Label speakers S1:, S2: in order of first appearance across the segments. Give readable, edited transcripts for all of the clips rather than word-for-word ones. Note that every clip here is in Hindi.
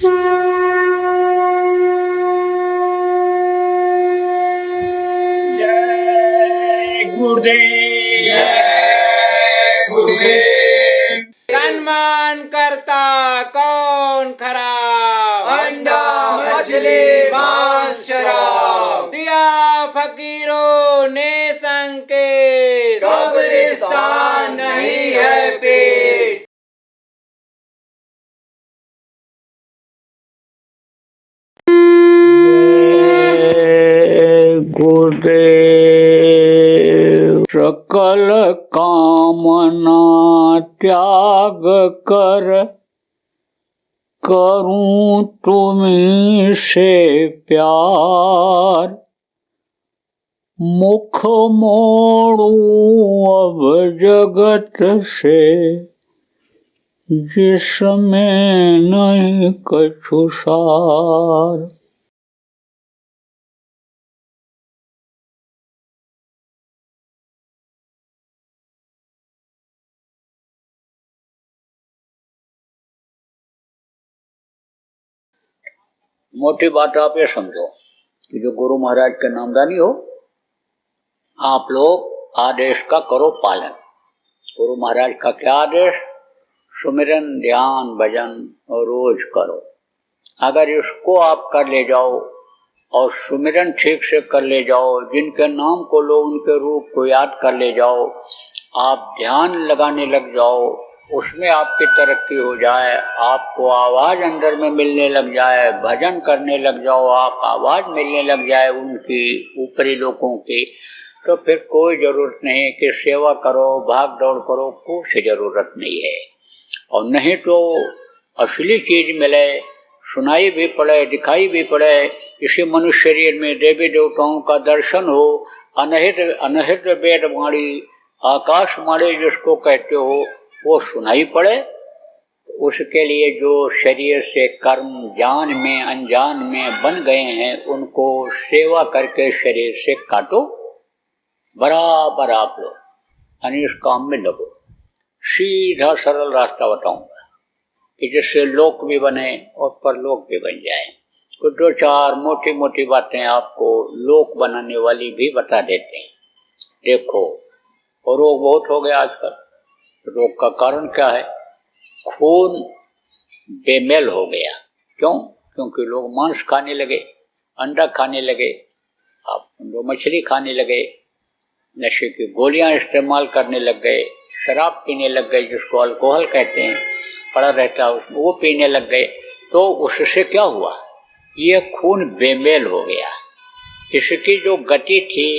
S1: जय गुरुदेव,
S2: जय गुरुदेव।
S1: सम्मान करता कौन खरा?
S2: अंडा मछली मांस शराब,
S1: दिया फकीरों ने संकेत,
S2: कब्रिस्तान नहीं है पेट।
S3: गुरुदेव। सकल कामना त्याग कर करूं तुम्हीं से प्यार, मुख मोड़ूं अब जगत से जिसमें नहीं कछु सार। मोटी बात आप ये समझो कि जो गुरु महाराज के नामदानी हो, आप लोग आदेश का करो पालन। गुरु महाराज का क्या आदेश? सुमिरन, ध्यान, भजन और रोज करो। अगर इसको आप कर ले जाओ और सुमिरन ठीक से कर ले जाओ, जिनके नाम को लो उनके रूप को याद कर ले जाओ, आप ध्यान लगाने लग जाओ, उसमें आपकी तरक्की हो जाए, आपको आवाज अंदर में मिलने लग जाए, भजन करने लग जाओ, आप आवाज मिलने लग जाए उनकी, ऊपरी लोगों की, तो फिर कोई जरूरत नहीं कि सेवा करो, भाग दौड़ करो, कुछ जरूरत नहीं है। और नहीं तो असली चीज मिले, सुनाई भी पड़े, दिखाई भी पड़े, इसी मनुष्य शरीर में देवी देवताओं का दर्शन हो, अनहित वेदवाणी, आकाशवाणी जिसको कहते हो, वो सुनाई पड़े, उसके लिए जो शरीर से कर्म जान में अनजान में बन गए हैं, उनको सेवा करके शरीर से काटो। बराबर आप लोग इस काम में लगो। सीधा सरल रास्ता बताऊंगा कि जिससे लोक भी बने और परलोक भी बन जाए। तो दो चार मोटी मोटी बातें आपको लोक बनाने वाली भी बता देते हैं। देखो, और रोग बहुत हो गया आजकल। रोग का कारण क्या है? खून बेमेल हो गया। क्यों? क्योंकि लोग मांस खाने लगे, अंडा खाने लगे, आप मछली खाने लगे, नशे की गोलियां इस्तेमाल करने लग गए, शराब पीने लग गए, जिसको अल्कोहल कहते हैं, पड़ा रहता है उसमें, वो पीने लग गए। तो उससे क्या हुआ? ये खून बेमेल हो गया। इसकी जो गति थी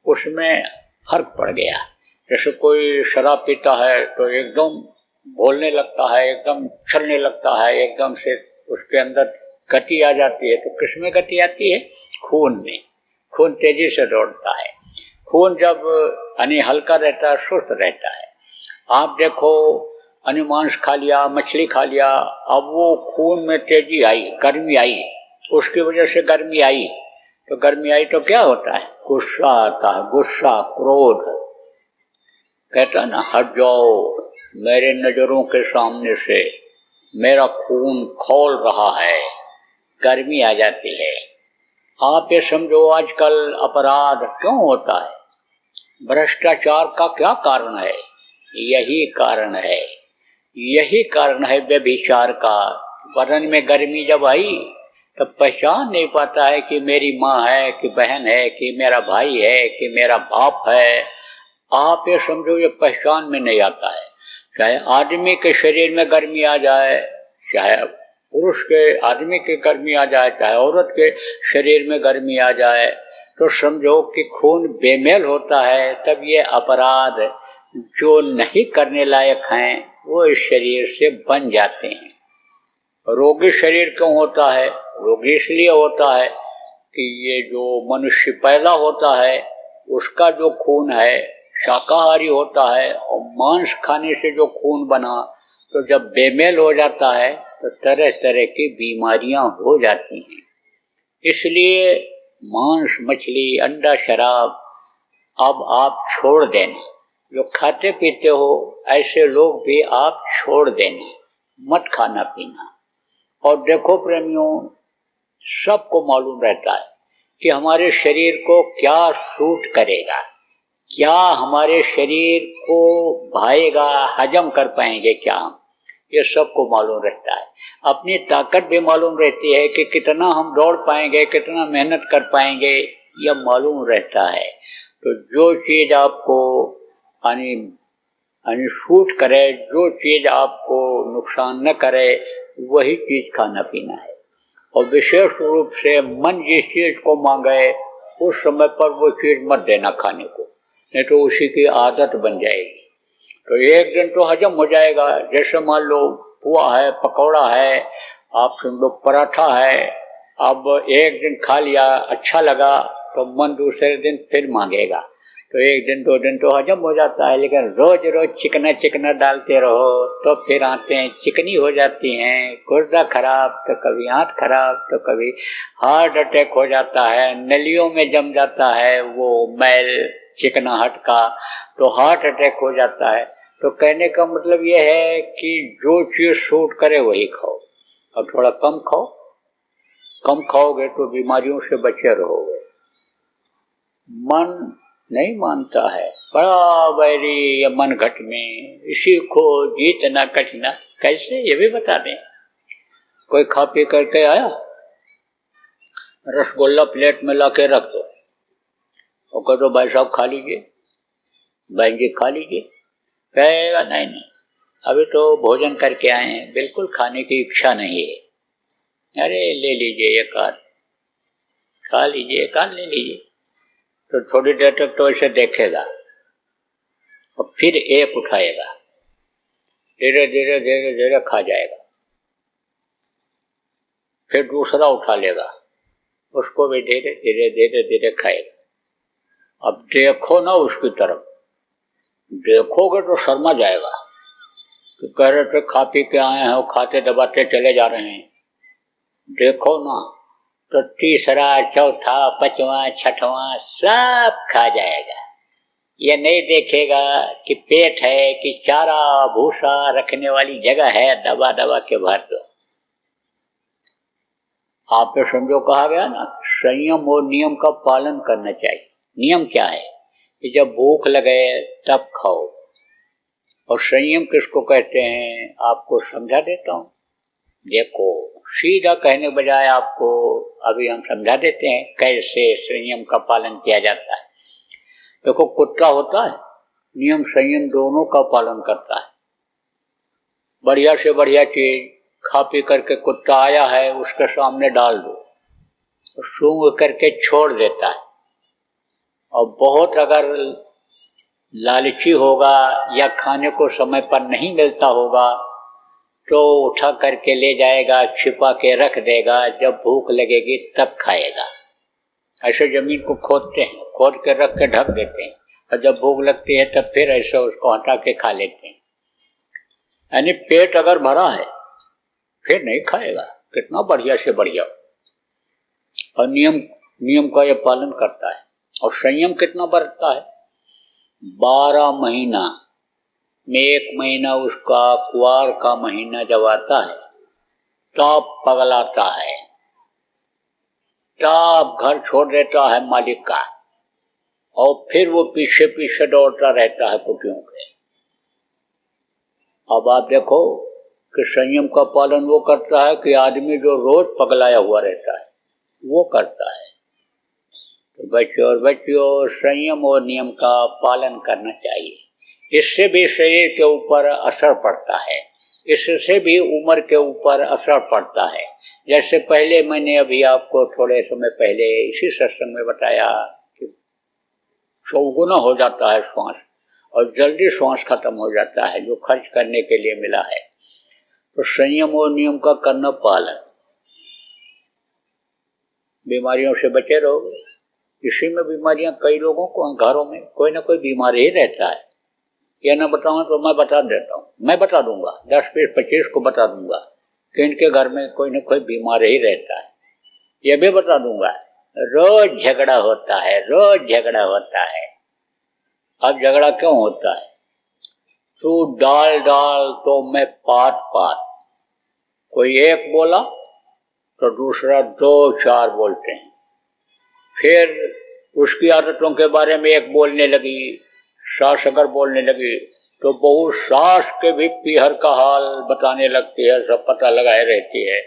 S3: उसमें फर्क पड़ गया। जैसे कोई शराब पीता है तो एकदम बोलने लगता है, एकदम चलने लगता है, एकदम से उसके अंदर गति आ जाती है। तो किसमें गति आती है? खून में। खून तेजी से दौड़ता है। खून जब हल्का रहता है, सुस्त रहता है। आप देखो, मांस खा लिया, मछली खा लिया, अब वो खून में तेजी आई, गर्मी आई, उसकी वजह से गर्मी आई। तो गर्मी आई तो क्या होता है? गुस्सा आता है, गुस्सा, क्रोध। कहता है ना, हट जाओ मेरे नजरों के सामने से, मेरा खून खौल रहा है, गर्मी आ जाती है। आप ये समझो, आजकल अपराध क्यों होता है? भ्रष्टाचार का क्या कारण है? यही कारण है, यही कारण है व्यभिचार का। बदन में गर्मी जब आई तब पहचान नहीं पाता है कि मेरी माँ है कि बहन है कि मेरा भाई है कि मेरा बाप है। आप ये समझो, ये पहचान में नहीं आता है। चाहे आदमी के शरीर में गर्मी आ जाए, चाहे पुरुष के आदमी की गर्मी आ जाए, चाहे औरत के शरीर में गर्मी आ जाए, तो समझो कि खून बेमेल होता है। तब ये अपराध जो नहीं करने लायक हैं वो इस शरीर से बन जाते हैं। रोगी शरीर क्यों होता है? रोगी इसलिए होता है कि ये जो मनुष्य पैदा होता है उसका जो खून है शाकाहारी होता है, और मांस खाने से जो खून बना, तो जब बेमेल हो जाता है तो तरह तरह की बीमारियां हो जाती हैं। इसलिए मांस, मछली, अंडा, शराब अब आप छोड़ देना। जो खाते पीते हो ऐसे लोग भी आप छोड़ देना, मत खाना पीना। और देखो प्रेमियों, सबको मालूम रहता है कि हमारे शरीर को क्या सूट करेगा, क्या हमारे शरीर को भाएगा, हजम कर पाएंगे क्या हम, ये सबको मालूम रहता है। अपनी ताकत भी मालूम रहती है कि कितना हम दौड़ पाएंगे, कितना मेहनत कर पाएंगे, यह मालूम रहता है। तो जो चीज आपको यानी सूट करे, जो चीज आपको नुकसान न करे, वही चीज खाना पीना है। और विशेष रूप से मन जिस चीज को मांगे उस समय पर वो चीज मत देना खाने को, नहीं तो उसी की आदत बन जाएगी। तो एक दिन तो हजम हो जाएगा। जैसे मान लो पुआ है, पकौड़ा है, आप सुन लो पराठा है, अब एक दिन खा लिया, अच्छा लगा, तो मन दूसरे दिन फिर मांगेगा। तो एक दिन दो दिन तो हजम हो जाता है, लेकिन रोज रोज चिकना चिकना डालते रहो तो फिर आंतें चिकनी हो जाती हैं, गुर्दा खराब, तो कभी आंत खराब, तो कभी हार्ट अटैक हो जाता है, नलियों में जम जाता है वो मैल चिकनाहट का, तो हार्ट अटैक हो जाता है। तो कहने का मतलब यह है कि जो चीज सूट करे वही खाओ, और थोड़ा कम खाओ। कम खाओगे तो बीमारियों से बचे रहोगे। मन नहीं मानता है, बड़ा बैरी ये मन घट में, इसी को जीतना कठिना। कैसे, ये भी बता दें। कोई खा पी करके आया, रसगुल्ला प्लेट में ला के रख दो, और कह दो भाई साहब खा लीजिए, बहन जी खा लीजिए, कहेगा नहीं नहीं अभी तो भोजन करके आए हैं, बिल्कुल खाने की इच्छा नहीं है। अरे ले लीजिए एक आध, खा लीजिए एक आध, ले लीजिए। तो थोड़ी देर तक तो ऐसे देखेगा और फिर एक उठाएगा, धीरे धीरे धीरे धीरे खा जाएगा, फिर दूसरा उठा लेगा, उसको भी धीरे धीरे धीरे धीरे खाएगा। अब देखो ना उसकी तरफ, देखोगे तो शर्मा जाएगा कि कह रहे थे खा पी के आए हैं और खाते दबाते चले जा रहे हैं। देखो ना तो तीसरा, चौथा, पांचवा, छठवां सब खा जाएगा। ये नहीं देखेगा कि पेट है कि चारा भूसा रखने वाली जगह है, दबा दबा के भर दो। आप पे समझो कहा गया ना, संयम और नियम का पालन करना चाहिए। नियम क्या है कि जब भूख लगे तब खाओ, और संयम किसको कहते हैं आपको समझा देता हूं। देखो, सीधा कहने बजाय आपको अभी हम समझा देते हैं कैसे संयम का पालन किया जाता है। देखो, कुत्ता होता है, नियम संयम दोनों का पालन करता है। बढ़िया से बढ़िया चीज खा पी करके कुत्ता आया है, उसके सामने डाल दो, सूंघ करके छोड़ देता है। और बहुत अगर लालची होगा या खाने को समय पर नहीं मिलता होगा तो उठा करके ले जाएगा, छिपा के रख देगा, जब भूख लगेगी तब खाएगा। ऐसे जमीन को खोदते हैं, खोद के रख के ढक देते हैं, और जब भूख लगती है तब फिर ऐसे उसको हटा के खा लेते हैं। यानी पेट अगर भरा है फिर नहीं खाएगा, कितना बढ़िया से बढ़िया। और नियम का ये पालन करता है। और संयम कितना बरतता है, 12 महीना में एक महीना उसका कुआर का महीना जब आता है तब पगलाता है, तब घर छोड़ देता है मालिक का, और फिर वो पीछे पीछे दौड़ता रहता है कुटियों के। अब आप देखो कि संयम का पालन वो करता है कि आदमी जो रोज पगलाया हुआ रहता है वो करता है। तो बच्चों और बच्चियों, संयम और नियम का पालन करना चाहिए। इससे भी शरीर के ऊपर असर पड़ता है, इससे भी उम्र के ऊपर असर पड़ता है। जैसे पहले मैंने अभी आपको थोड़े समय पहले इसी सत्संग में बताया कि चौगुना हो जाता है श्वास, और जल्दी श्वास खत्म हो जाता है जो खर्च करने के लिए मिला है। तो संयम और नियम का करना पालन, बीमारियों से बचे रहोगे। इसी में बीमारियां, कई लोगों को घरों में कोई ना कोई बीमार ही रहता है। यह ना बताऊं तो मैं बता देता हूँ, मैं बता दूंगा, 10, 20, 25 को बता दूंगा कि इनके घर में कोई ना कोई बीमार ही रहता है। यह भी बता दूंगा रोज झगड़ा होता है, रोज झगड़ा होता है। अब झगड़ा क्यों होता है? तू डाल डाल तो मैं पात पात, कोई एक बोला तो दूसरा 2-4 बोलते हैं। फिर उसकी आदतों के बारे में एक बोलने लगी, सास अगर बोलने लगी तो बहू सास के भी पीहर का हाल बताने लगती है, सब पता लगाए रहती है।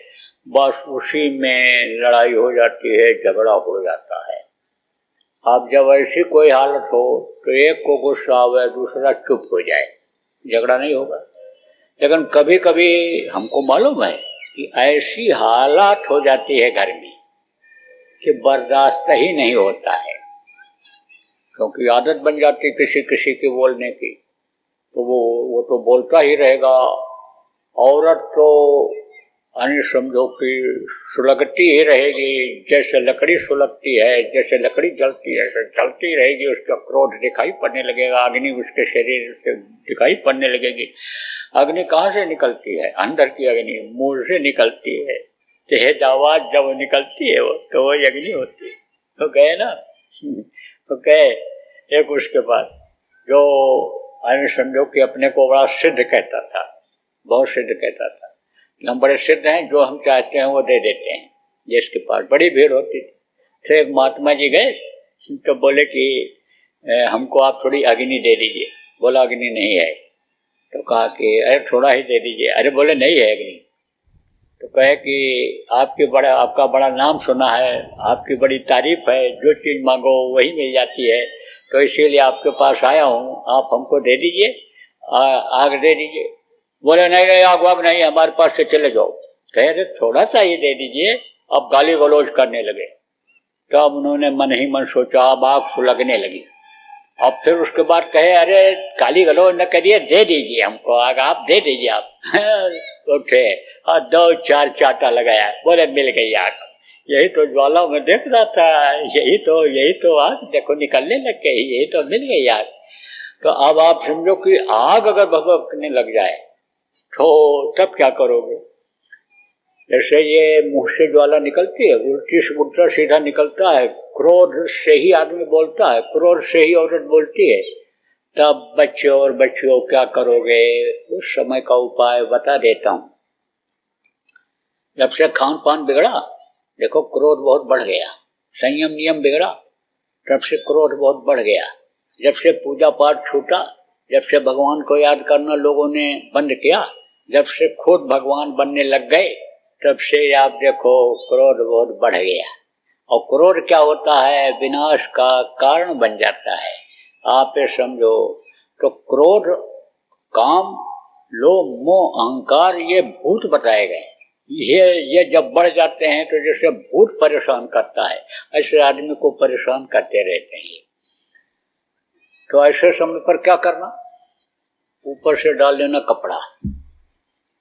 S3: बस उसी में लड़ाई हो जाती है, झगड़ा हो जाता है। अब जब ऐसी कोई हालत हो तो एक को गुस्सा आवे, दूसरा चुप हो जाए, झगड़ा नहीं होगा। लेकिन कभी कभी हमको मालूम है कि ऐसी हालात हो जाती है घर में कि बर्दाश्त ही नहीं होता है, क्योंकि आदत बन जाती किसी किसी की बोलने की, तो वो तो बोलता ही रहेगा। औरत तो यानी समझो कि सुलगती ही रहेगी, जैसे लकड़ी सुलगती है, जैसे लकड़ी जलती है ऐसे जलती रहेगी। उसका क्रोध दिखाई पड़ने लगेगा, अग्नि उसके शरीर से दिखाई पड़ने लगेगी। अग्नि कहाँ से निकलती है? अंदर की अग्नि मुंह से निकलती है। तेज आवाज जब निकलती है वो तो वही अग्नि होती है। तो गए ना, तो गए एक उसके पास जो यानी समझो कि अपने को बड़ा सिद्ध कहता था, बहुत सिद्ध कहता था कि हम बड़े सिद्ध हैं, जो हम चाहते हैं वो दे देते हैं। जिसके पास बड़ी भीड़ होती थी, तो एक महात्मा जी गए तो बोले कि हमको आप थोड़ी अग्नि दे दीजिए। बोला अग्नि नहीं है। तो कहा कि अरे थोड़ा ही दे दीजिए। अरे बोले नहीं है अग्नि। तो कहे कि आपका बड़ा नाम सुना है, आपकी बड़ी तारीफ है, जो चीज मांगो वही मिल जाती है, तो इसीलिए आपके पास आया हूँ, आप हमको दे दीजिए, आग दे दीजिए। बोले नहीं आग वाग नहीं, हमारे पास से चले जाओ। कहे अरे थोड़ा सा ही दे दीजिए। अब गाली गलौज करने लगे। तो अब उन्होंने मन ही मन सोचा, अब आग सुलगने लगी। अब फिर उसके बाद कहे अरे गाली गलौज न करिए, दे दीजिए हमको आग, आप दे दीजिए आप। उठे और 2-4 चाटा लगाया। बोले मिल गई आग। यही तो ज्वाला में देख रहा था, यही तो आग देखो निकलने लग गई, यही तो मिल गई आग। तो अब आप समझो कि आग अगर भभकने लग जाए तो तब क्या करोगे? जैसे ये मुंह से ज्वाला निकलती है, उल्टा सीधा निकलता है, क्रोध से ही आदमी बोलता है, क्रोध से ही औरत बोलती है। तब बच्चे और बच्चियों क्या करोगे? उस समय का उपाय बता देता हूं। जब से खान पान बिगड़ा, देखो क्रोध बहुत बढ़ गया, संयम नियम बिगड़ा, तब से क्रोध बहुत बढ़ गया। जब से पूजा पाठ छूटा, जब से भगवान को याद करना लोगों ने बंद किया, जब से खुद भगवान बनने लग गए, तब से आप देखो क्रोध बहुत बढ़ गया। और क्रोध क्या होता है? विनाश का कारण बन जाता है। आप ये समझो तो क्रोध, काम, लोभ, मोह, अहंकार ये भूत बताए गए। ये जब बढ़ जाते हैं तो जैसे भूत परेशान करता है, ऐसे आदमी को परेशान करते रहते हैं। तो ऐसे समय पर क्या करना? ऊपर से डाल लेना कपड़ा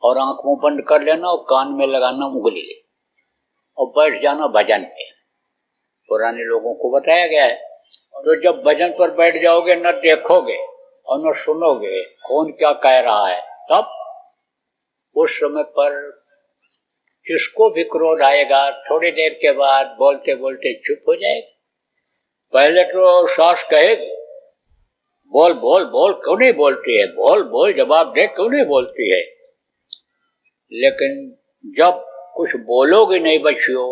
S3: और आंखों बंद कर लेना और कान में लगाना उंगली और बैठ जाना भजन पे। पुराने लोगों को बताया गया है। तो जब भजन पर बैठ जाओगे, न देखोगे और न सुनोगे कौन क्या कह रहा है, तब उस समय पर जिसको भी क्रोध आएगा, थोड़ी देर के बाद बोलते बोलते चुप हो जाएगा। पहले तो सास कहेगी बोल बोल बोल, क्यों नहीं बोलती है, बोल बोल जवाब दे, क्यों नहीं बोलती है। लेकिन जब कुछ बोलोगे नहीं बच्चियों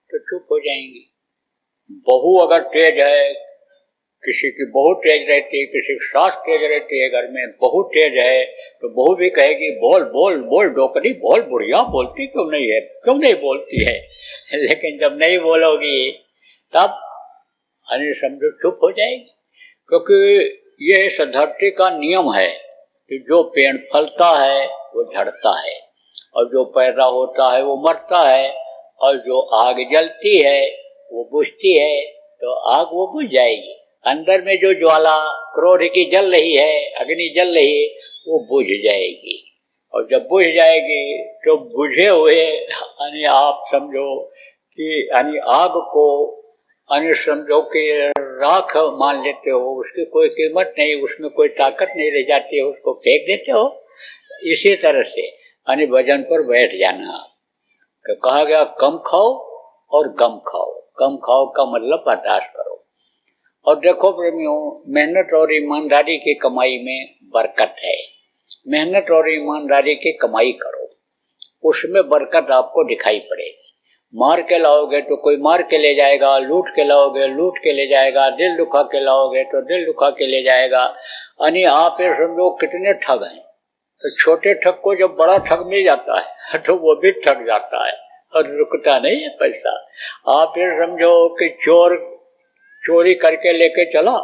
S3: तो चुप हो जाएंगी। बहू अगर तेज है, किसी की बहू तेज रहती है, किसी की सास तेज रहती है, घर में बहू तेज है तो बहू भी कहेगी बोल बोल बोल डोकरी बोल, बुढ़िया बोलती क्यों नहीं है, क्यों नहीं बोलती है। लेकिन जब नहीं बोलोगी तब अरे समझो चुप हो जाएगी। क्योंकि ये इस धरती का नियम है कि जो पेड़ फलता है वो झड़ता है, और जो पैदा होता है वो मरता है, और जो आग जलती है वो बुझती है, तो आग वो बुझ जाएगी। अंदर में जो ज्वाला क्रोध की जल रही है, अग्नि जल रही है, वो बुझ जाएगी। और जब बुझ जाएगी तो बुझे हुए यानी आप समझो कि यानी आग को यानी समझो कि राख मान लेते हो, उसकी कोई कीमत नहीं, उसमें कोई ताकत नहीं रह जाती है, उसको फेंक देते हो। इसी तरह से यानी भजन पर बैठ जाना। तो कहा गया कम खाओ और गम खाओ। कम खाओ का मतलब बर्दाश्त करो। और देखो प्रेमियों, मेहनत और ईमानदारी की कमाई में बरकत है। मेहनत और ईमानदारी की कमाई करो, उसमें बरकत आपको दिखाई पड़ेगी। मार के लाओगे तो कोई मार के ले जाएगा, लूट के लाओगे लूट के ले जाएगा, दिल दुखा के लाओगे तो दिल दुखा के ले जाएगा। यानी आप ये समझो कितने ठग हैं। तो छोटे ठग को जब बड़ा ठग मिल जाता है तो वो भी ठग जाता है और रुकता नहीं है पैसा। आप ये समझो कि चोर चोरी करके लेके चला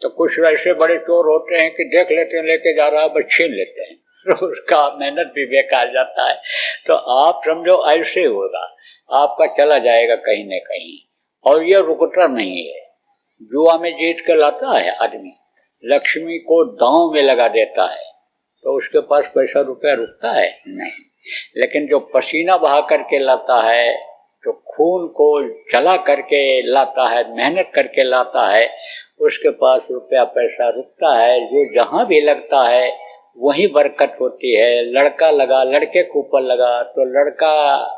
S3: तो कुछ ऐसे बड़े चोर होते हैं कि देख लेते हैं लेके जा रहा है, बस छीन लेते हैं, तो उसका मेहनत भी बेकार जाता है। तो आप समझो ऐसे होगा, आपका चला जाएगा कहीं न कहीं। और ये रुकता नहीं है। जुआ में जीत के लाता है आदमी, लक्ष्मी को दांव में लगा देता है, तो उसके पास पैसा रुपया रुकता है नहीं। लेकिन जो पसीना बहा करके लाता है, जो खून को जला करके लाता है, मेहनत करके लाता है, उसके पास रुपया पैसा रुकता है। जो जहां भी लगता है वहीं बरकत होती है। लड़का लगा, लड़के के ऊपर लगा तो लड़का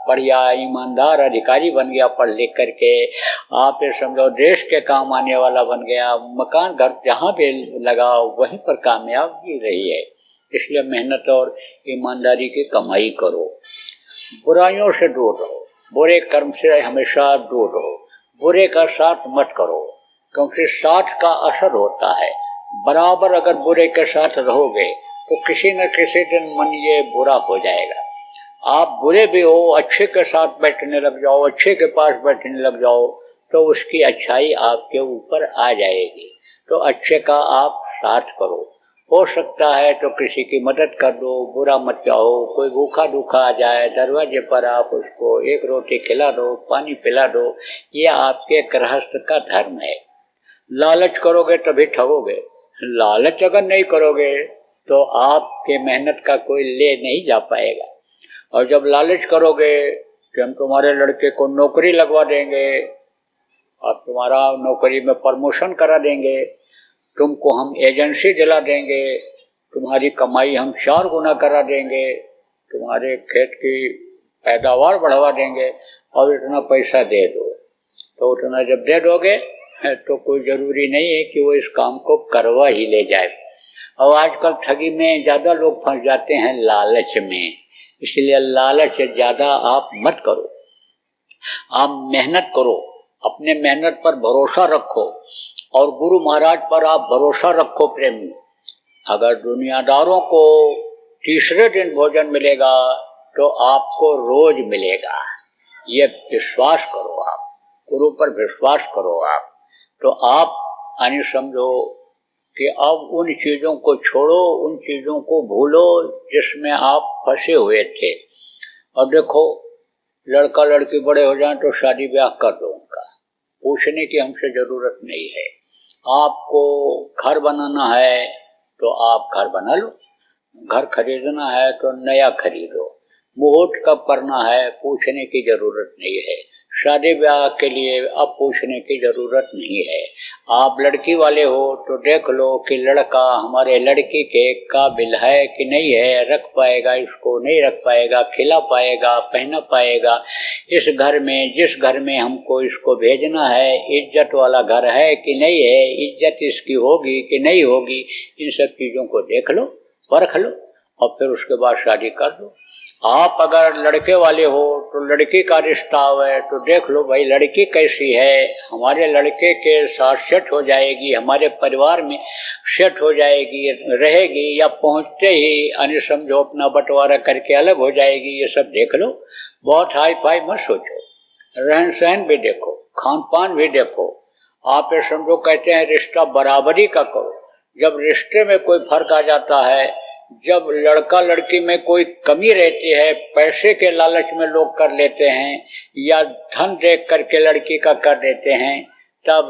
S3: बढ़िया ईमानदार अधिकारी बन गया पढ़ लिख करके। आप ये समझो देश के काम आने वाला बन गया। मकान घर जहाँ भी लगा वहीं पर कामयाबी रही है। इसलिए मेहनत और ईमानदारी की कमाई करो, बुराइयों से दूर रहो, बुरे कर्म से हमेशा दूर रहो, बुरे का साथ मत करो, क्योंकि साथ का असर होता है। बराबर अगर बुरे के साथ रहोगे तो किसी न किसी दिन मन ये बुरा हो जाएगा। आप बुरे भी हो, अच्छे के साथ बैठने लग जाओ, अच्छे के पास बैठने लग जाओ तो उसकी अच्छाई आपके ऊपर आ जाएगी। तो अच्छे का आप साथ करो। हो सकता है तो किसी की मदद कर दो, बुरा मत चाहो। कोई भूखा दुखा आ जाए दरवाजे पर, आप उसको एक रोटी खिला दो, पानी पिला दो। ये आपके गृहस्थ का धर्म है। लालच करोगे तभी ठगोगे। लालच अगर नहीं करोगे तो आपके मेहनत का कोई ले नहीं जा पाएगा। और जब लालच करोगे कि हम तुम्हारे लड़के को नौकरी लगवा देंगे और तुम्हारा नौकरी में प्रमोशन करा देंगे, तुमको हम एजेंसी दिला देंगे, तुम्हारी कमाई हम 4 गुना करा देंगे, तुम्हारे खेत की पैदावार बढ़वा देंगे और इतना पैसा दे दो, तो उतना जब दे दोगे तो कोई जरूरी नहीं है कि वो इस काम को करवा ही ले जाए। और आजकल ठगी में ज्यादा लोग फंस जाते हैं लालच में। इसलिए लालच ज्यादा आप मत करो। आप मेहनत करो, अपने मेहनत पर भरोसा रखो और गुरु महाराज पर आप भरोसा रखो प्रेमी। अगर दुनियादारों को तीसरे दिन भोजन मिलेगा तो आपको रोज मिलेगा। ये विश्वास करो, आप गुरु पर विश्वास करो। आप तो आप यानी समझो कि अब उन चीजों को छोड़ो, उन चीजों को भूलो जिसमें आप फंसे हुए थे। और देखो, लड़का लड़की बड़े हो जाएं तो शादी ब्याह कर दो उनका, पूछने की हमसे जरूरत नहीं है। आपको घर बनाना है तो आप घर बना लो, घर खरीदना है तो नया खरीदो, मुहूर्त कब करना है पूछने की जरूरत नहीं है, शादी ब्याह के लिए अब पूछने की जरूरत नहीं है। आप लड़की वाले हो तो देख लो कि लड़का हमारे लड़की के काबिल है कि नहीं है, रख पाएगा इसको, नहीं रख पाएगा, खिला पाएगा, पहना पाएगा। इस घर में, जिस घर में हमको इसको भेजना है, इज्जत वाला घर है कि नहीं है, इज्जत इसकी होगी कि नहीं होगी, इन सब चीजों को देख लो, परख लो और फिर उसके बाद शादी कर दो। आप अगर लड़के वाले हो तो लड़की का रिश्ता है तो देख लो भाई लड़की कैसी है, हमारे लड़के के साथ सेट हो जाएगी, हमारे परिवार में सेट हो जाएगी, रहेगी, या पहुंचते ही अन्य समझो अपना बंटवारा करके अलग हो जाएगी। ये सब देख लो। बहुत हाई फाई मत सोचो, रहन सहन भी देखो, खान पान भी देखो। आप ये समझो कहते हैं रिश्ता बराबरी का करो। जब रिश्ते में कोई फर्क आ जाता है, जब लड़का लड़की में कोई कमी रहती है, पैसे के लालच में लोग कर लेते हैं या धन देख करके लड़की का कर देते हैं, तब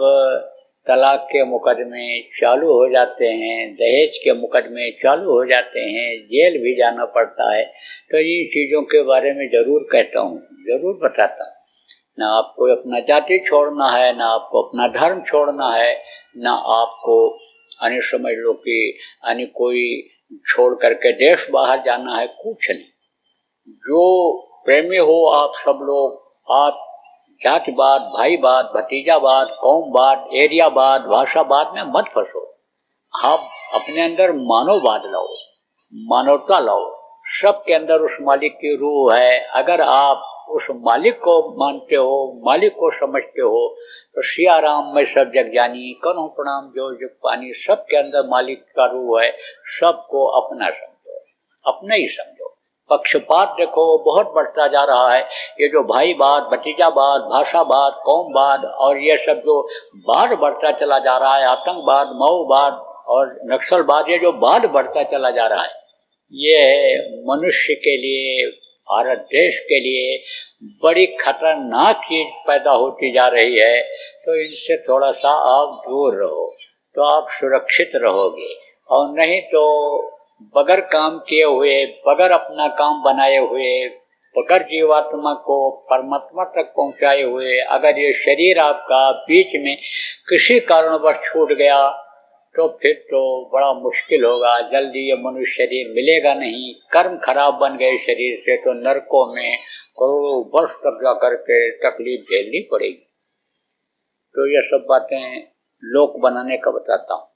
S3: तलाक के मुकदमे चालू हो जाते हैं, दहेज के मुकदमे चालू हो जाते हैं, जेल भी जाना पड़ता है। तो इन चीज़ों के बारे में जरूर कहता हूँ, जरूर बताता हूँ। ना आपको अपना जाति छोड़ना है, ना आपको अपना धर्म छोड़ना है, ना आपको अन्य समझ लो कि अन्य कोई छोड़ करके देश बाहर जाना है, कुछ नहीं। जो प्रेमी हो आप सब लोग, आप जातिवाद, भाईवाद, भतीजावाद, कौमवाद, एरियावाद, भाषावाद में मत फंसो। आप अपने अंदर मानववाद लाओ, मानवता लाओ, सब के अंदर उस मालिक की रूह है। अगर आप उस मालिक को मानते हो, मालिक को समझते हो, तो सिया राम मैं सब जग जानी, करूं प्रणाम जो जग पानी। सब के अंदर मालिक का रूह है, सबको अपना समझो, अपना ही समझो। पक्षपात देखो बहुत बढ़ता जा रहा है। ये जो भाईवाद, भतीजावाद, भाषावाद, कौमवाद और ये सब जो वाद बढ़ता चला जा रहा है, आतंकवाद, माओवाद और नक्सलवाद, ये जो वाद बढ़ता चला जा रहा है, ये मनुष्य के लिए, भारत देश के लिए बड़ी खतरनाक चीज पैदा होती जा रही है। तो इनसे थोड़ा सा आप दूर रहो तो आप सुरक्षित रहोगे, और नहीं तो बगैर काम किए हुए, बगैर अपना काम बनाए हुए, बगैर जीवात्मा को परमात्मा तक पहुंचाए हुए अगर ये शरीर आपका बीच में किसी कारणवश छूट गया तो फिर तो बड़ा मुश्किल होगा। जल्दी ये मनुष्य शरीर मिलेगा नहीं। कर्म खराब बन गए शरीर से तो नरकों में करोड़ों वर्ष तक जा करके तकलीफ झेलनी पड़ेगी। तो ये सब बातें लोक बनाने का बताता हूँ।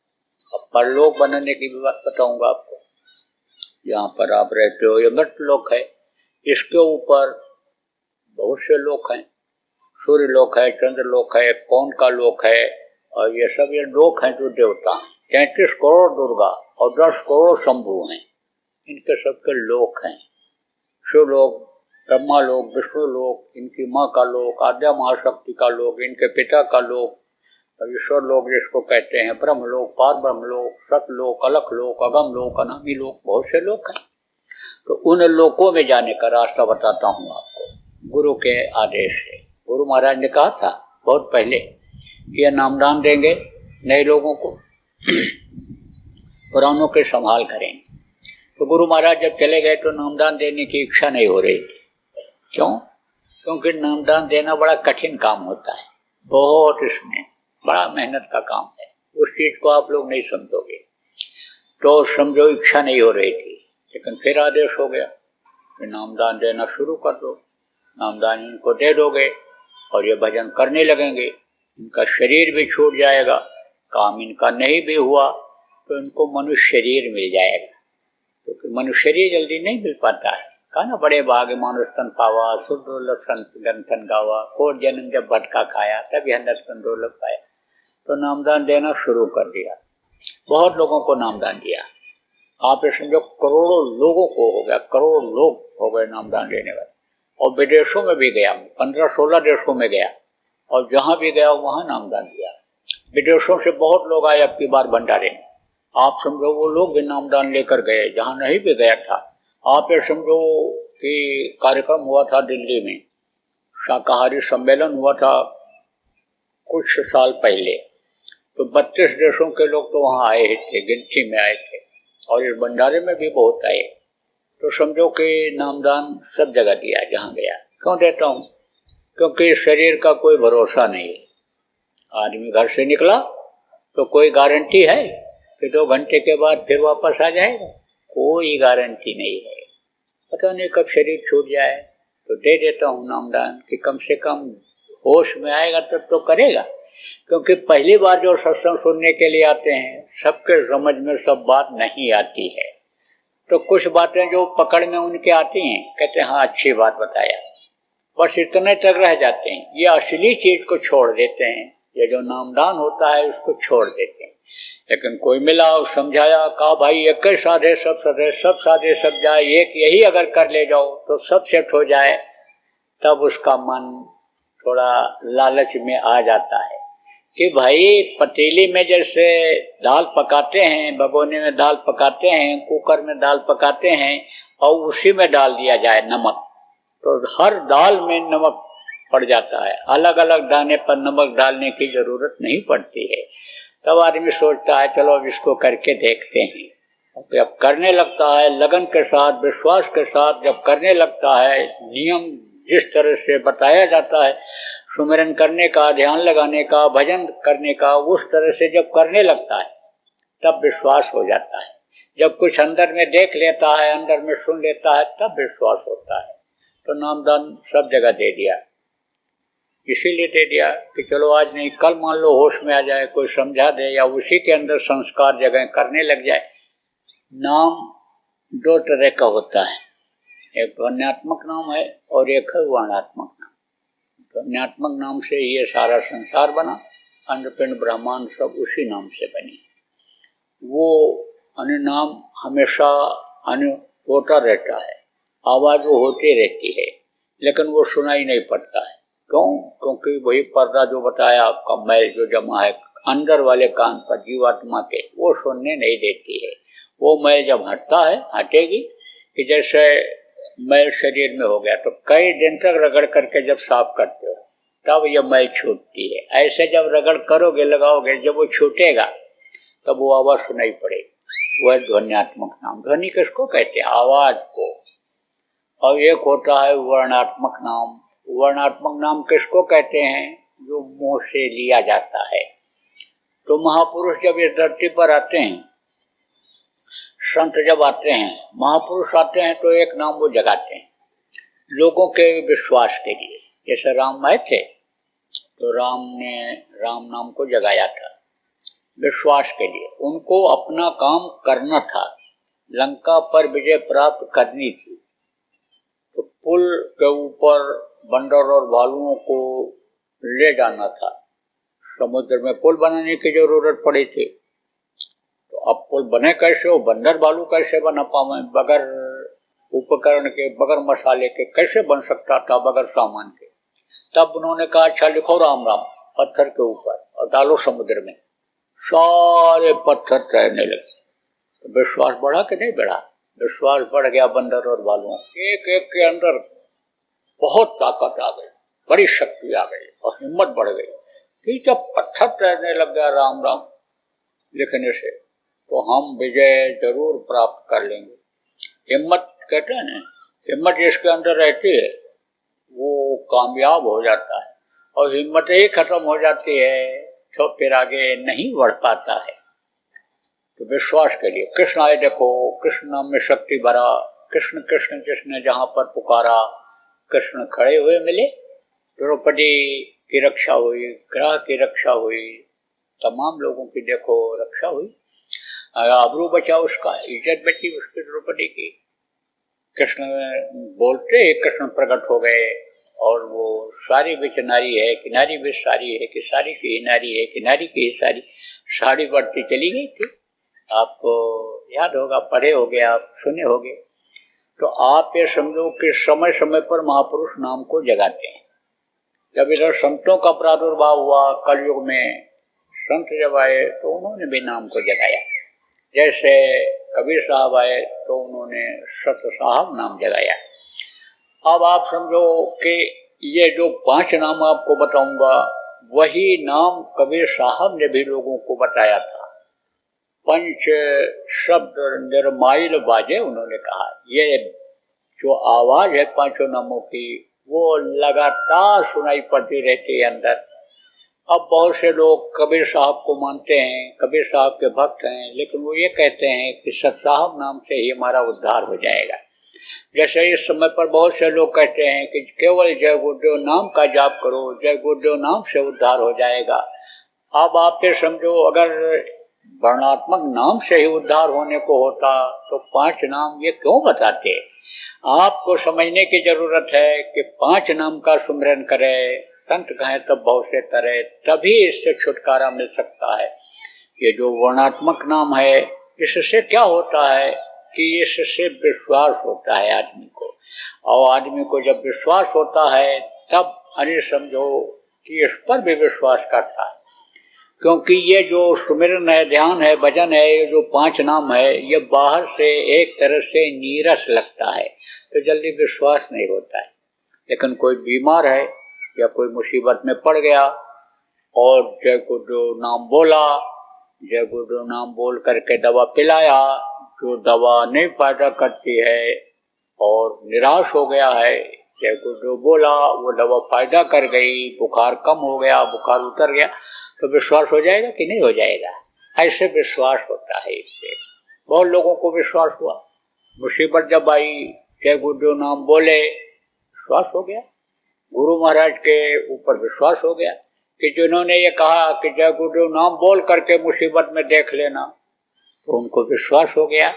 S3: अब परलोक बनाने की भी बात बताऊंगा आपको। यहाँ पर आप रहते हो ये मृत लोक है, इसके ऊपर बहुत से लोक हैं। सूर्य लोक है, चंद्र लोक है, पौन का लोक है, और ये सब ये लोक हैं जो देवता हैं। 33 करोड़ दुर्गा और 10 करोड़ शंभु हैं, इनके सबके लोक हैं। शिव लोक, ब्रह्मा लोक, विष्णु लोक, इनकी माँ का लोक, आद्या महाशक्ति का लोक, इनके पिता का लोक, और ईश्वर लोक जिसको कहते हैं, ब्रह्म लोक, पार ब्रह्म लोक, सतलोक, अलख लोक, अगम लोक, अनामी लोक, बहुत से लोक हैं। तो उन लोकों में जाने का रास्ता बताता हूँ आपको गुरु के आदेश से। गुरु महाराज ने कहा था बहुत पहले कि यह नामदान देंगे नए लोगों को, पुरानों के संभाल करेंगे। तो गुरु महाराज जब चले गए तो नामदान देने की इच्छा नहीं हो रही थी। क्यों? क्योंकि नामदान देना बड़ा कठिन काम होता है, बहुत इसमें बड़ा मेहनत का काम है। उस चीज को आप लोग नहीं समझोगे, तो समझो इच्छा नहीं हो रही थी। लेकिन फिर आदेश हो गया कि नामदान देना शुरू कर दो। नामदान इनको दे दोगे और ये भजन करने लगेंगे, इनका शरीर भी छूट जाएगा। काम इनका नहीं भी हुआ तो इनको मनुष्य शरीर मिल जाएगा, क्योंकि मनुष्य शरीर जल्दी नहीं मिल पाता है। कहा ना, बड़े भाग्य मानुष तन पावा, सुदुर्लभ संत ग्रंथन गावा, कोट जन्म जब भटका खाया, तब यह नर्तन दुर्लभ पाया। तो नामदान देना शुरू कर दिया, बहुत लोगों को नामदान दिया। आप ये समझो करोड़ों लोगों को हो गया, करोड़ लोग हो गए नामदान देने वाले। और विदेशों में भी गया, 15-16 देशों में गया, और जहां भी गया वहां नामदान दिया। विदेशों से बहुत लोग आए अब की बार भंडारे में। आप समझो वो लोग भी नामदान लेकर गए जहां नहीं भी गया था। आप ये समझो कि कार्यक्रम हुआ था दिल्ली में, शाकाहारी सम्मेलन हुआ था कुछ साल पहले, तो 32 देशों के लोग तो वहां आए ही थे, गिनती में आए थे, और इस भंडारे में भी बहुत आए। तो समझो कि नामदान सब जगह दिया जहां गया। क्यों देता हूं? क्योंकि शरीर का कोई भरोसा नहीं है। आदमी घर से निकला तो कोई गारंटी है कि 2 घंटे के बाद फिर वापस आ जाएगा? कोई गारंटी नहीं है। पता नहीं कब शरीर छूट जाए। तो दे देता हूँ नामदान कि कम से कम होश में आएगा तब तो करेगा। क्योंकि पहली बार जो सत्संग सुनने के लिए आते हैं, सबके समझ में सब बात नहीं आती है। तो कुछ बातें जो पकड़ में उनके आती हैं, कहते हैं हाँ अच्छी बात बताया, बस इतने तक रह जाते हैं। ये असली चीज को छोड़ देते हैं, ये जो नामदान होता है उसको छोड़ देते हैं। लेकिन कोई मिला और समझाया, कहा भाई एक ही साधे सब सधे, सब साधे सब जाए, एक यही अगर कर ले जाओ तो सब सेट हो जाए, तब उसका मन थोड़ा लालच में आ जाता है कि भाई पतीली में जैसे दाल पकाते हैं, भगोने में दाल पकाते हैं, कुकर में दाल पकाते हैं, और उसी में डाल दिया जाए नमक, तो हर दाल में नमक पड़ जाता है। अलग अलग दाने पर नमक डालने की जरूरत नहीं पड़ती है। तब आदमी सोचता है चलो अब इसको करके देखते हैं। जब करने लगता है लगन के साथ, विश्वास के साथ जब करने लगता है, नियम जिस तरह से बताया जाता है सुमिरन करने का, ध्यान लगाने का, भजन करने का, उस तरह से जब करने लगता है तब विश्वास हो जाता है। जब कुछ अंदर में देख लेता है, अंदर में सुन लेता है, तब विश्वास होता है। तो नामदान सब जगह दे दिया, इसीलिए दे दिया कि चलो आज नहीं कल मान लो होश में आ जाए, कोई समझा दे या उसी के अंदर संस्कार जगह करने लग जाए। नाम 2 तरह का होता है, एक ध्वन्यात्मक नाम है और एक है वर्णात्मक नाम। ध्वन्यात्मक नाम से ये सारा संसार बना, अंडपिंड ब्रह्मांड सब उसी नाम से बनी। वो अन्य नाम हमेशा अन्य होता रहता है, आवाज वो होती रहती है, लेकिन वो सुनाई नहीं पड़ता है। क्यों? क्योंकि वही पर्दा जो बताया आपका, मैल जो जमा है अंदर वाले कान पर जीवात्मा के, वो सुनने नहीं देती है। वो मैल जब हटता है, हटेगी कि जैसे मैल शरीर में हो गया तो कई दिन तक रगड़ करके जब साफ करते हो तब ये मैल छूटती है। ऐसे जब रगड़ करोगे, लगाओगे, जब वो छूटेगा तब वो आवाज सुनाई पड़ेगी। वह ध्वन्यात्मक नाम। ध्वनि किसको कहते हैं? आवाज को। और एक होता है वर्णात्मक नाम। वर्णात्मक नाम किसको कहते हैं? जो मुंह से लिया जाता है। तो महापुरुष जब इस धरती पर आते हैं, संत जब आते हैं, महापुरुष आते हैं तो एक नाम वो जगाते हैं लोगों के विश्वास के लिए। जैसे राम आए थे तो राम ने राम नाम को जगाया था विश्वास के लिए। उनको अपना काम करना था, लंका पर विजय प्राप्त करनी थी। तो पुल के ऊपर बंदर और भालुओं को ले जाना था। समुद्र में पुल बनाने की जरूरत पड़ी थी। तो अब पुल बने कैसे? हो बंदर भालू कैसे बना पावे? बगैर उपकरण के, बगैर मसाले के कैसे बन सकता था, बगैर सामान के? तब उन्होंने कहा अच्छा लिखो राम राम पत्थर के ऊपर और डालो समुद्र में। सारे पत्थर तैरने लगे। तो विश्वास बढ़ा कि नहीं बढ़ा? विश्वास बढ़ गया बंदर और भालुओं। एक एक के अंदर बहुत ताकत आ गई, बड़ी शक्ति आ गई और हिम्मत बढ़ गई कि जब पत्थर तैरने लग गया राम राम लिखने से तो हम विजय जरूर प्राप्त कर लेंगे। हिम्मत कहते हैं ना, हिम्मत जिसके अंदर रहती है वो कामयाब हो जाता है, और हिम्मत ही खत्म हो जाती है तो फिर आगे नहीं बढ़ पाता है। तो विश्वास के लिए कृष्ण आए। देखो कृष्ण नाम में शक्ति भरा। कृष्ण कृष्ण जिसने जहां पर पुकारा, कृष्ण खड़े हुए मिले। द्रौपदी की रक्षा हुई, ग्रह की रक्षा हुई, तमाम लोगों की देखो रक्षा हुई। आबरू बचा उसका, इज्जत बची उसकी, द्रौपदी की। कृष्ण बोलते ही कृष्ण प्रकट हो गए और वो सारी बिच नारी है कि नारी बिच सारी है कि सारी की ही नारी है कि नारी की ही सारी, साड़ी बढ़ती चली गई थी। आपको याद होगा, पढ़े होगे आप, सुने होगे। तो आप ये समझो कि समय समय पर महापुरुष नाम को जगाते हैं। जब इधर संतों का प्रादुर्भाव हुआ कलयुग में, संत जब आए तो उन्होंने भी नाम को जगाया। जैसे कबीर साहब आए तो उन्होंने सत साहब नाम जगाया। अब आप समझो कि ये जो 5 नाम आपको बताऊंगा, वही नाम कबीर साहब ने भी लोगों को बताया था। पंच शब्द निर्माइल बाजे, उन्होंने कहा। ये जो आवाज है 5 नामों की वो लगातार सुनाई पड़ती रहती है अंदर। अब बहुत से लोग कबीर साहब को मानते हैं, कबीर साहब के भक्त हैं, लेकिन वो ये कहते हैं कि सत साहब नाम से ही हमारा उद्धार हो जाएगा। जैसे इस समय पर बहुत से लोग कहते हैं कि केवल जय गुरुदेव नाम का जाप करो, जय गुरुदेव नाम से उद्धार हो जाएगा। अब आप ये समझो, अगर वर्णात्मक नाम से ही उद्धार होने को होता तो 5 नाम ये क्यों बताते? आपको समझने की जरूरत है कि 5 नाम का सुमिरन करे, संत कहें तब बहुत से तरह, तभी इससे छुटकारा मिल सकता है। ये जो वर्णात्मक नाम है, इससे क्या होता है कि इससे विश्वास होता है आदमी को, और आदमी को जब विश्वास होता है तब अरे समझो कि इस पर भी विश्वास करता है। क्योंकि ये जो सुमिरन है, ध्यान है, भजन है, ये जो 5 नाम है, ये बाहर से एक तरह से नीरस लगता है तो जल्दी विश्वास नहीं होता है। लेकिन कोई बीमार है या कोई मुसीबत में पड़ गया और जय गुरुदेव नाम बोला, जय गुरुदेव नाम बोल करके दवा पिलाया, जो दवा नहीं फायदा करती है और निराश हो गया है, जय गुरुदेव बोला, वो दवा फायदा कर गई, बुखार कम हो गया, बुखार उतर गया, तो विश्वास हो जाएगा कि नहीं हो जाएगा? ऐसे विश्वास होता है। इससे बहुत लोगों को विश्वास हुआ। मुसीबत जब आई, जय गुरुदेव नाम बोले, विश्वास हो गया। गुरु महाराज के ऊपर विश्वास हो गया कि जिन्होंने ये कहा कि जय गुरुदेव नाम बोल करके मुसीबत में देख लेना, तो उनको विश्वास हो गया।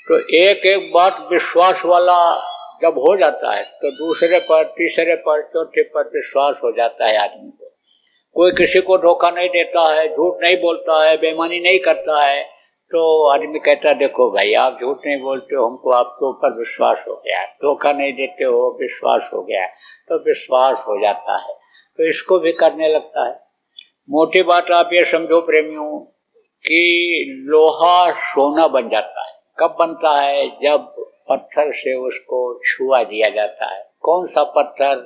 S3: तो एक एक बात विश्वास वाला जब हो जाता है तो दूसरे पर, तीसरे पर, चौथे पर विश्वास हो जाता है आदमी को। कोई किसी को धोखा नहीं देता है, झूठ नहीं बोलता है, बेईमानी नहीं करता है, तो आदमी कहता है देखो भाई आप झूठ नहीं बोलते हो, हमको आपके ऊपर विश्वास हो गया, धोखा नहीं देते हो, विश्वास हो गया, तो विश्वास हो जाता है तो इसको भी करने लगता है। मोटी बात आप ये समझो प्रेमियों कि लोहा सोना बन जाता है। कब बनता है? जब पत्थर से उसको छुआ दिया जाता है। कौन सा पत्थर?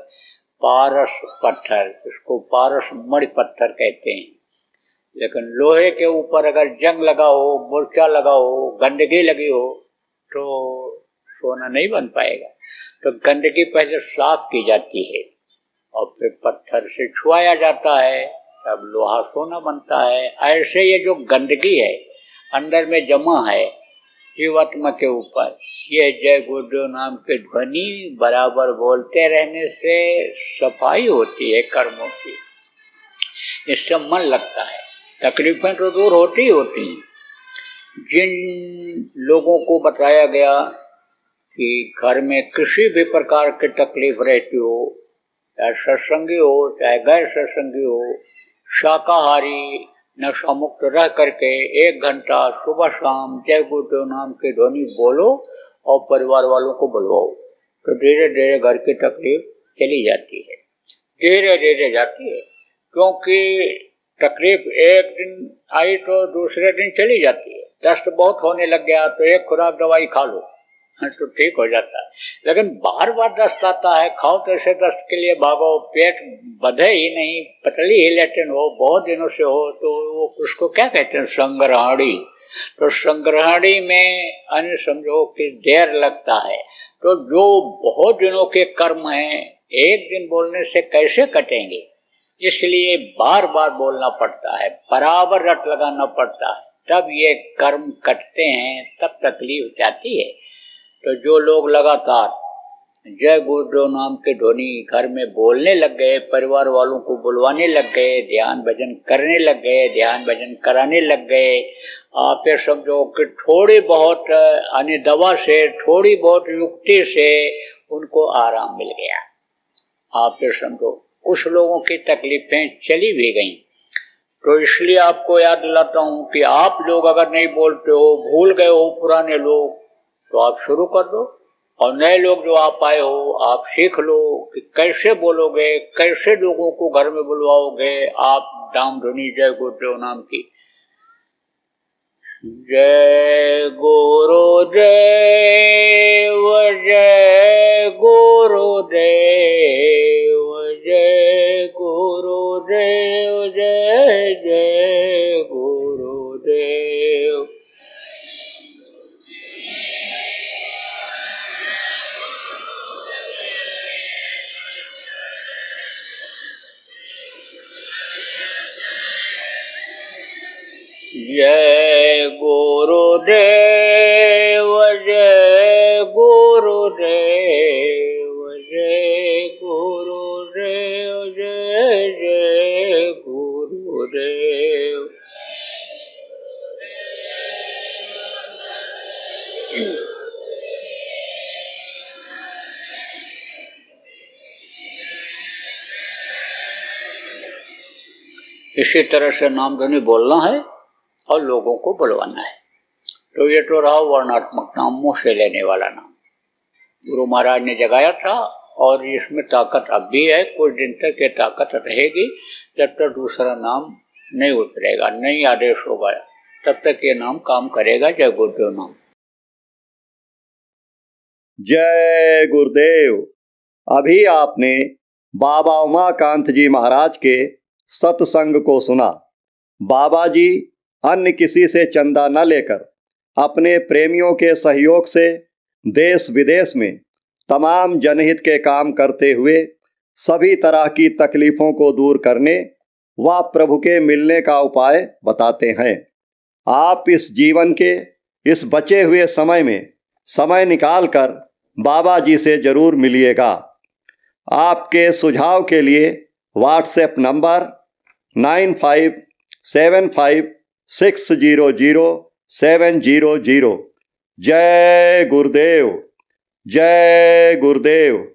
S3: पारस पत्थर, इसको पारस मणि पत्थर कहते हैं। लेकिन लोहे के ऊपर अगर जंग लगा हो, मुर्चा लगा हो, गंदगी लगी हो तो सोना नहीं बन पाएगा। तो गंदगी पहले साफ की जाती है और फिर पत्थर से छुआया जाता है, तब लोहा सोना बनता है। ऐसे ये जो गंदगी है अंदर में जमा है जीवात्मा के ऊपर, ये जय गुरुदेव नाम के ध्वनि बराबर बोलते रहने से सफाई होती है कर्मों की, इससे मन लगता है, तकलीफें तो दूर होती होती हैं। जिन लोगों को बताया गया कि घर में किसी भी प्रकार की तकलीफ रहती हो, चाहे सत्संगी हो चाहे गैर सत्संगी हो, शाकाहारी नशा मुक्त रह करके 1 घंटा सुबह शाम जय गुरुदेव नाम की ध्वनि बोलो और परिवार वालों को बुलवाओ, तो धीरे धीरे घर की तकलीफ चली जाती है, धीरे धीरे जाती है। क्योंकि तकलीफ एक दिन आई तो दूसरे दिन चली जाती है। दस्त बहुत होने लग गया तो एक खुराक दवाई खा लो तो ठीक हो जाता है। लेकिन बार बार दस्त आता है, खाओ तो ऐसे दस्त के लिए भागो, पेट बधे ही नहीं, पतली ही लेटन हो, बहुत दिनों से हो, तो वो उसको क्या कहते हैं? संग्रहणी। तो संग्रहणी में अन्य समझो कि देर लगता है। तो जो बहुत दिनों के कर्म हैं एक दिन बोलने से कैसे कटेंगे, इसलिए बार बार बोलना पड़ता है, बराबर रट लगाना पड़ता है, तब ये कर्म कटते हैं, तब तकलीफ जाती है। तो जो लोग लगातार जय गुरुदेव नाम के ध्वनि घर में बोलने लग गए, परिवार वालों को बुलवाने लग गए, ध्यान भजन करने लग गए, ध्यान भजन कराने लग गए, आप ये समझो कि थोड़ी बहुत अन्य दवा से, थोड़ी बहुत युक्ति से उनको आराम मिल गया। आप ये समझो कुछ लोगों की तकलीफें चली भी गईं। तो इसलिए आपको याद दिलाता हूं कि आप लोग अगर नहीं बोलते हो, भूल गए हो पुराने लोग, तो आप शुरू कर दो, और नए लोग जो आप आए हो आप सीख लो कि कैसे बोलोगे, कैसे लोगों को घर में बुलवाओगे आप नाम ध्वनि जय गुरुदेव नाम की। जय गुरुदेव जय गुरुदेव जय गुरुदेव जय जय गुरुदेव। जय गुरुदेव जय गुरुदेव जय गुरुदेव जय जय गुरुदेव। इसी तरह से नाम ध्वनि बोलना है और लोगों को बुलवाना है। तो ये तो रहा वर्णात्मक नाम, मुंह से लेने वाला नाम गुरु महाराज ने जगाया था, और इसमें ताकत अब भी है, कुछ दिन तक ये ताकत रहेगी, जब तक दूसरा नाम नहीं उतरेगा, नहीं आदेश होगा, तब तक ये नाम काम करेगा। जय गुरुदेव नाम।
S4: जय गुरुदेव। अभी आपने बाबा उमाकांत जी महाराज के सत्संग को सुना। बाबा जी अन्य किसी से चंदा न लेकर अपने प्रेमियों के सहयोग से देश विदेश में तमाम जनहित के काम करते हुए सभी तरह की तकलीफ़ों को दूर करने व प्रभु के मिलने का उपाय बताते हैं। आप इस जीवन के इस बचे हुए समय में समय निकालकर बाबा जी से जरूर मिलिएगा। आपके सुझाव के लिए व्हाट्सएप नंबर 9575600700। जय गुरुदेव। जय गुरुदेव।